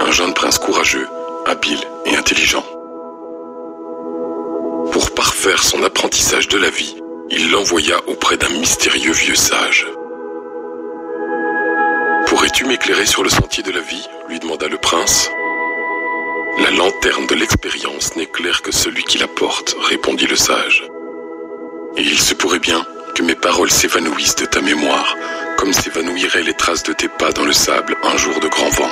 un jeune prince courageux, habile et intelligent. Pour parfaire son apprentissage de la vie, il l'envoya auprès d'un mystérieux vieux sage. « Pourrais-tu m'éclairer sur le sentier de la vie ?» lui demanda le prince. « La lanterne de l'expérience n'éclaire que celui qui la porte, » répondit le sage. « Et il se pourrait bien que mes paroles s'évanouissent de ta mémoire, comme s'évanouiraient les traces de tes pas dans le sable un jour de grand vent.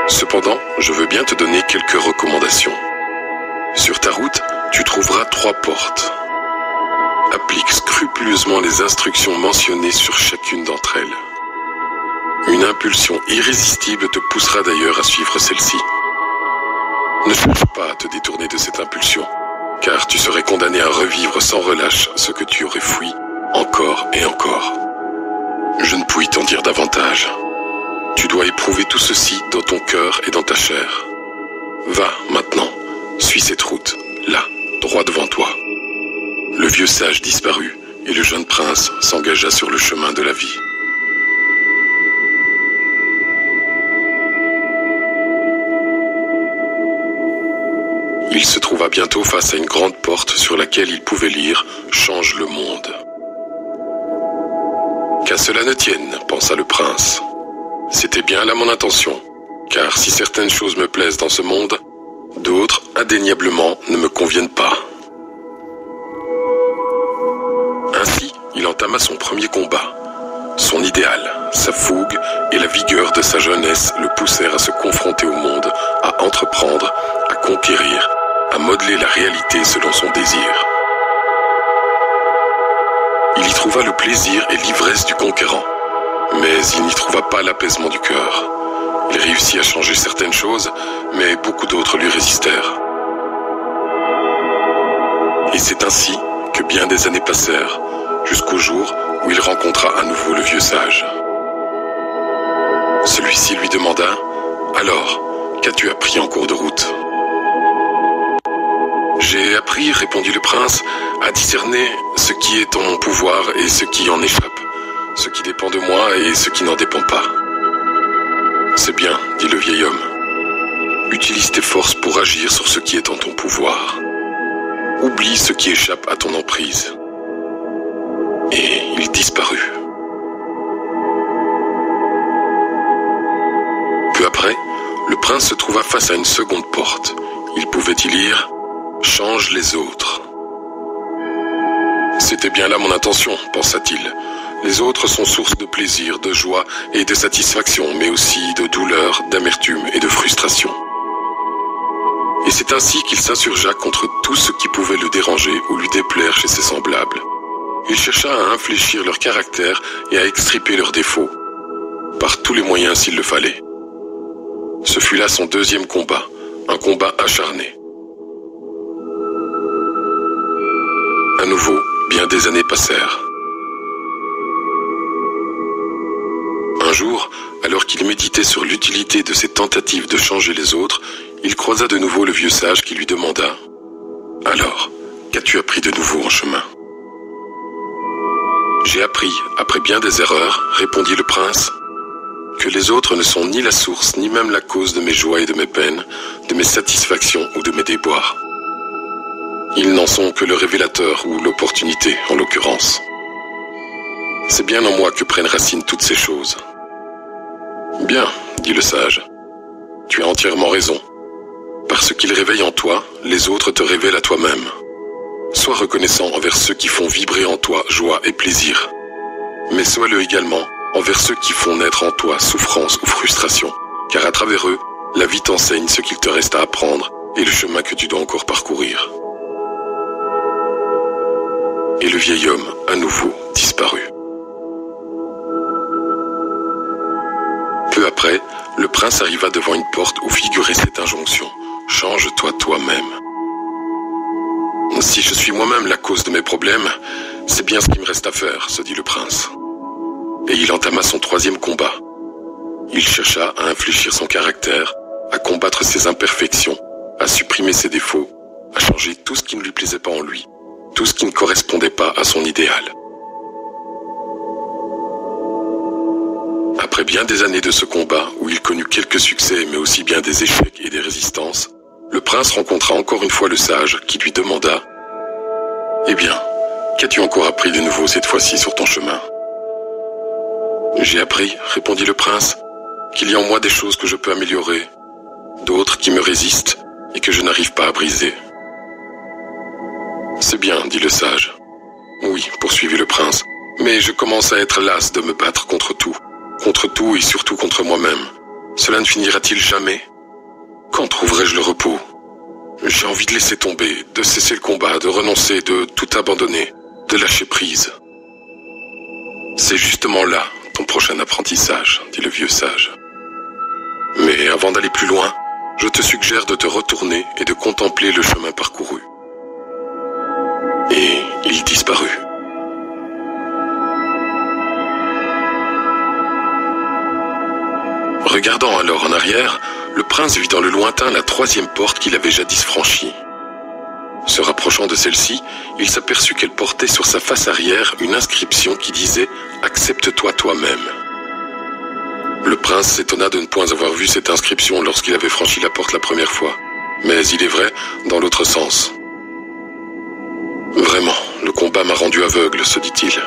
Cependant, je veux bien te donner quelques recommandations. Sur ta route, tu trouveras 3 portes. Applique scrupuleusement les instructions mentionnées sur chacune d'entre elles. Une impulsion irrésistible te poussera d'ailleurs à suivre celle-ci. Ne cherche pas à te détourner de cette impulsion, car tu serais condamné à revivre sans relâche ce que tu aurais fui encore et encore. Je ne puis t'en dire davantage. Tu dois éprouver tout ceci dans ton cœur et dans ta chair. Va maintenant, suis cette route, là, droit devant toi. Le vieux sage disparut et le jeune prince s'engagea sur le chemin de la vie. Il se trouva bientôt face à une grande porte sur laquelle il pouvait lire « Change le monde ». Qu'à cela ne tienne, pensa le prince. C'était bien là mon intention, car si certaines choses me plaisent dans ce monde, d'autres, indéniablement, ne me conviennent pas. Ainsi, il entama son premier combat. Son idéal, sa fougue et la vigueur de sa jeunesse le poussèrent à se confronter au monde, à entreprendre, à conquérir, à modeler la réalité selon son désir. Il y trouva le plaisir et l'ivresse du conquérant, mais il n'y trouva pas l'apaisement du cœur. Il réussit à changer certaines choses, mais beaucoup d'autres lui résistèrent. Et c'est ainsi que bien des années passèrent, jusqu'au jour où il rencontra à nouveau le vieux sage. Celui-ci lui demanda « Alors, qu'as-tu appris en cours de route ?» « J'ai appris, répondit le prince, à discerner ce qui est en mon pouvoir et ce qui en échappe, ce qui dépend de moi et ce qui n'en dépend pas. » « C'est bien, dit le vieil homme. Utilise tes forces pour agir sur ce qui est en ton pouvoir. Oublie ce qui échappe à ton emprise. » Et il disparut. Peu après, le prince se trouva face à une seconde porte. Il pouvait y lire « Change les autres ». C'était bien là mon intention, pensa-t-il. Les autres sont source de plaisir, de joie et de satisfaction, mais aussi de douleur, d'amertume et de frustration. Et c'est ainsi qu'il s'insurgea contre tout ce qui pouvait le déranger ou lui déplaire chez ses semblables. Il chercha à infléchir leur caractère et à extirper leurs défauts, par tous les moyens s'il le fallait. Ce fut là son deuxième combat, un combat acharné. À nouveau, bien des années passèrent. Un jour, alors qu'il méditait sur l'utilité de ses tentatives de changer les autres, il croisa de nouveau le vieux sage qui lui demanda « Alors, qu'as-tu appris de nouveau en chemin ?»« J'ai appris, après bien des erreurs, répondit le prince, que les autres ne sont ni la source ni même la cause de mes joies et de mes peines, de mes satisfactions ou de mes déboires. Ils n'en sont que le révélateur ou l'opportunité, en l'occurrence. C'est bien en moi que prennent racine toutes ces choses. » « Bien, dit le sage, tu as entièrement raison. Parce qu'ils réveillent en toi, les autres te révèlent à toi-même. Sois reconnaissant envers ceux qui font vibrer en toi joie et plaisir. Mais sois-le également envers ceux qui font naître en toi souffrance ou frustration, car à travers eux, la vie t'enseigne ce qu'il te reste à apprendre et le chemin que tu dois encore parcourir. Et le vieil homme, à nouveau, disparut. Peu après, le prince arriva devant une porte où figurait cette injonction « Change-toi toi-même ». « Si je suis moi-même la cause de mes problèmes, c'est bien ce qui me reste à faire, se dit le prince. Et il entama son troisième combat. Il chercha à infléchir son caractère, à combattre ses imperfections, à supprimer ses défauts, à changer tout ce qui ne lui plaisait pas en lui, tout ce qui ne correspondait pas à son idéal. Après bien des années de ce combat, où il connut quelques succès mais aussi bien des échecs et des résistances, le prince rencontra encore une fois le sage qui lui demanda « Eh bien, qu'as-tu encore appris de nouveau cette fois-ci sur ton chemin ?»« J'ai appris, répondit le prince, qu'il y a en moi des choses que je peux améliorer, d'autres qui me résistent et que je n'arrive pas à briser. »« C'est bien, dit le sage. »« Oui, poursuivit le prince, mais je commence à être las de me battre contre tout et surtout contre moi-même. Cela ne finira-t-il jamais? Quand trouverai-je le repos? J'ai envie de laisser tomber, de cesser le combat, de renoncer, de tout abandonner, de lâcher prise. »« C'est justement là ton prochain apprentissage, dit le vieux sage. Mais avant d'aller plus loin, je te suggère de te retourner et de contempler le chemin parcouru. » Et il disparut. Regardant alors en arrière, le prince vit dans le lointain la troisième porte qu'il avait jadis franchie. Se rapprochant de celle-ci, il s'aperçut qu'elle portait sur sa face arrière une inscription qui disait « Accepte-toi toi-même ». Le prince s'étonna de ne point avoir vu cette inscription lorsqu'il avait franchi la porte la première fois, mais il est vrai, dans l'autre sens. « Vraiment, le combat m'a rendu aveugle, se dit-il. »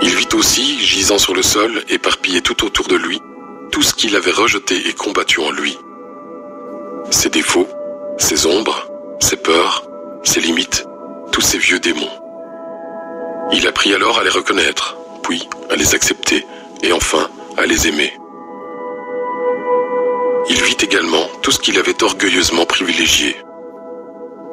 Il vit aussi, gisant sur le sol, éparpillé tout autour de lui, tout ce qu'il avait rejeté et combattu en lui. Ses défauts, ses ombres, ses peurs, ses limites, tous ces vieux démons. Il apprit alors à les reconnaître, puis à les accepter, et enfin à les aimer. Il vit également tout ce qu'il avait orgueilleusement privilégié.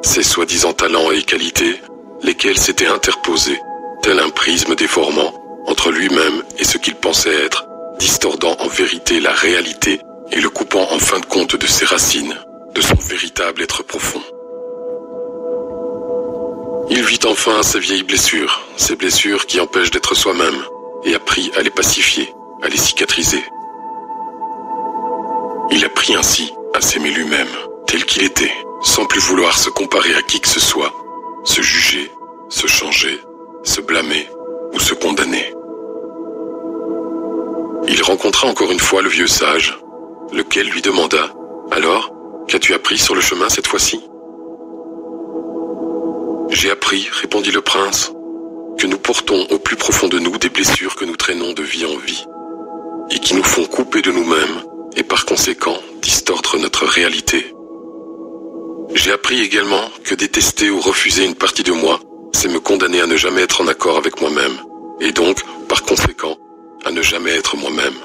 Ses soi-disant talents et qualités, lesquels s'étaient interposés, tel un prisme déformant, entre lui-même et ce qu'il pensait être, distordant en vérité la réalité et le coupant en fin de compte de ses racines, de son véritable être profond. Il vit enfin ses vieilles blessures, ces blessures qui empêchent d'être soi-même, et apprit à les pacifier, à les cicatriser. Il apprit ainsi à s'aimer lui-même, tel qu'il était, sans plus vouloir se comparer à qui que ce soit, se juger, se changer, se blâmer ou se condamner. Il rencontra encore une fois le vieux sage, lequel lui demanda « Alors, qu'as-tu appris sur le chemin cette fois-ci » ? « J'ai appris, répondit le prince, que nous portons au plus profond de nous des blessures que nous traînons de vie en vie, et qui nous font couper de nous-mêmes, et par conséquent distordre notre réalité. J'ai appris également que détester ou refuser une partie de moi, c'est me condamner à ne jamais être en accord avec moi-même, et donc, par conséquent, à ne jamais être moi-même.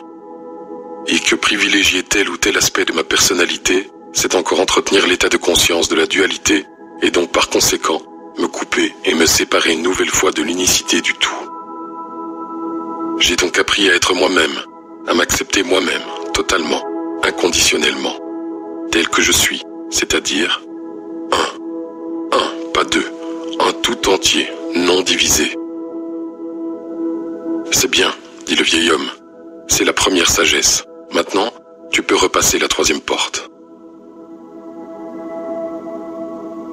Et que privilégier tel ou tel aspect de ma personnalité, c'est encore entretenir l'état de conscience de la dualité, et donc par conséquent, me couper et me séparer une nouvelle fois de l'unicité du tout. J'ai donc appris à être moi-même, à m'accepter moi-même, totalement, inconditionnellement, tel que je suis, c'est-à-dire un, pas deux, un tout entier, non divisé. C'est bien, dit le vieil homme, c'est la première sagesse. Maintenant, tu peux repasser la troisième porte.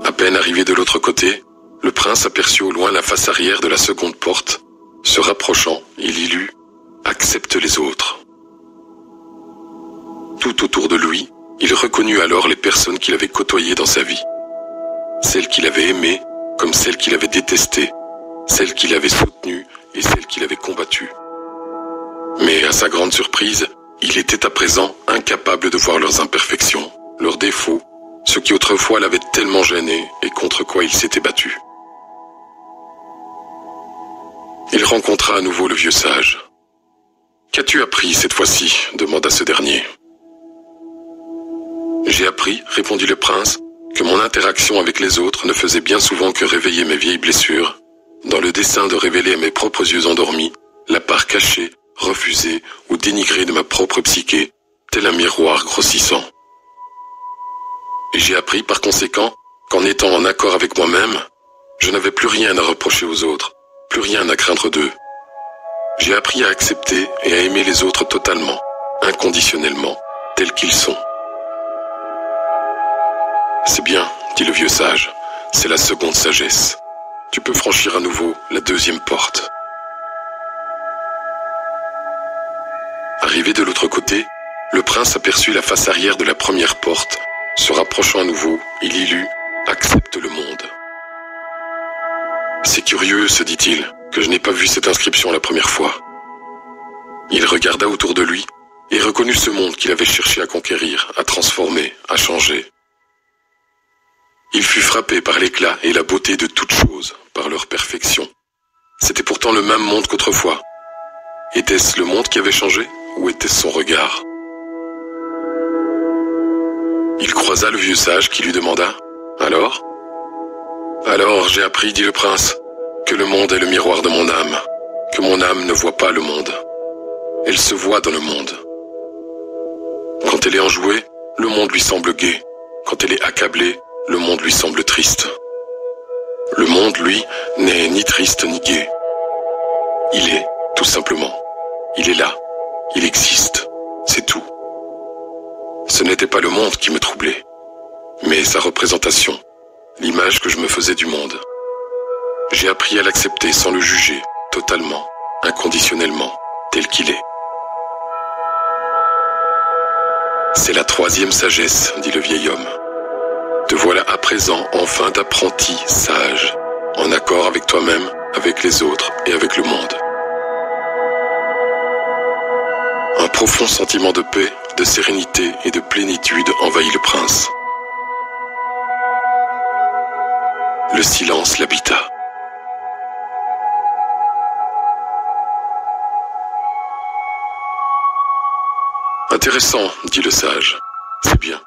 À peine arrivé de l'autre côté, le prince aperçut au loin la face arrière de la seconde porte. Se rapprochant, il y lut « Accepte les autres ». Tout autour de lui, il reconnut alors les personnes qu'il avait côtoyées dans sa vie. Celles qu'il avait aimées, comme celles qu'il avait détestées, celles qu'il avait soutenues et celles qu'il avait combattues. Mais à sa grande surprise, il était à présent incapable de voir leurs imperfections, leurs défauts, ce qui autrefois l'avait tellement gêné et contre quoi il s'était battu. Il rencontra à nouveau le vieux sage. « Qu'as-tu appris cette fois-ci » demanda ce dernier. « J'ai appris, répondit le prince, que mon interaction avec les autres ne faisait bien souvent que réveiller mes vieilles blessures, dans le dessein de révéler à mes propres yeux endormis la part cachée, refusée ou dénigrée de ma propre psyché, tel un miroir grossissant. Et j'ai appris par conséquent qu'en étant en accord avec moi-même, je n'avais plus rien à reprocher aux autres, plus rien à craindre d'eux. J'ai appris à accepter et à aimer les autres totalement, inconditionnellement, tels qu'ils sont. C'est bien, dit le vieux sage, c'est la seconde sagesse. Tu peux franchir à nouveau la deuxième porte. Arrivé de l'autre côté, le prince aperçut la face arrière de la première porte. Se rapprochant à nouveau, il y lut « Accepte le monde ». C'est curieux, se dit-il, que je n'ai pas vu cette inscription la première fois. Il regarda autour de lui et reconnut ce monde qu'il avait cherché à conquérir, à transformer, à changer. Il fut frappé par l'éclat et la beauté de toutes choses, par leur perfection. C'était pourtant le même monde qu'autrefois. Était-ce le monde qui avait changé, ou était-ce son regard? Il croisa le vieux sage qui lui demanda « Alors ?»« Alors j'ai appris, dit le prince, que le monde est le miroir de mon âme, que mon âme ne voit pas le monde. Elle se voit dans le monde. Quand elle est enjouée, le monde lui semble gai. Quand elle est accablée, le monde lui semble triste. Le monde, lui, n'est ni triste ni gai. Il est, tout simplement. Il est là. Il existe. C'est tout. Ce n'était pas le monde qui me troublait, mais sa représentation, l'image que je me faisais du monde. J'ai appris à l'accepter sans le juger, totalement, inconditionnellement, tel qu'il est. C'est la troisième sagesse, dit le vieil homme. Te voilà à présent enfin d'apprenti sage, en accord avec toi-même, avec les autres et avec le monde. Un profond sentiment de paix, de sérénité et de plénitude envahit le prince. Le silence l'habita. Intéressant, dit le sage. C'est bien.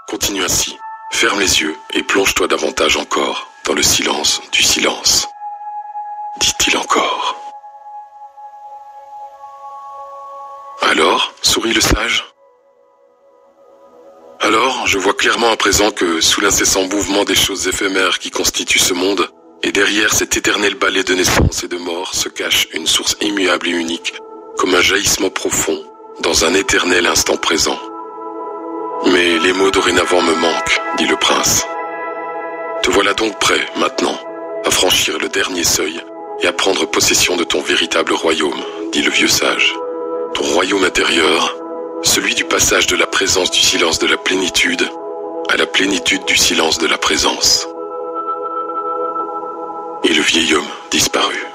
Continue ainsi. Ferme les yeux et plonge-toi davantage encore dans le silence du silence. Dit-il encore. Alors, sourit le sage. Alors, je vois clairement à présent que, sous l'incessant mouvement des choses éphémères qui constituent ce monde, et derrière cet éternel balai de naissance et de mort se cache une source immuable et unique, comme un jaillissement profond, dans un éternel instant présent. Mais les mots dorénavant me manquent, dit le prince. Te voilà donc prêt, maintenant, à franchir le dernier seuil et à prendre possession de ton véritable royaume, dit le vieux sage. Ton royaume intérieur, celui du passage de la présence du silence de la plénitude à la plénitude du silence de la présence. Et le vieil homme disparut.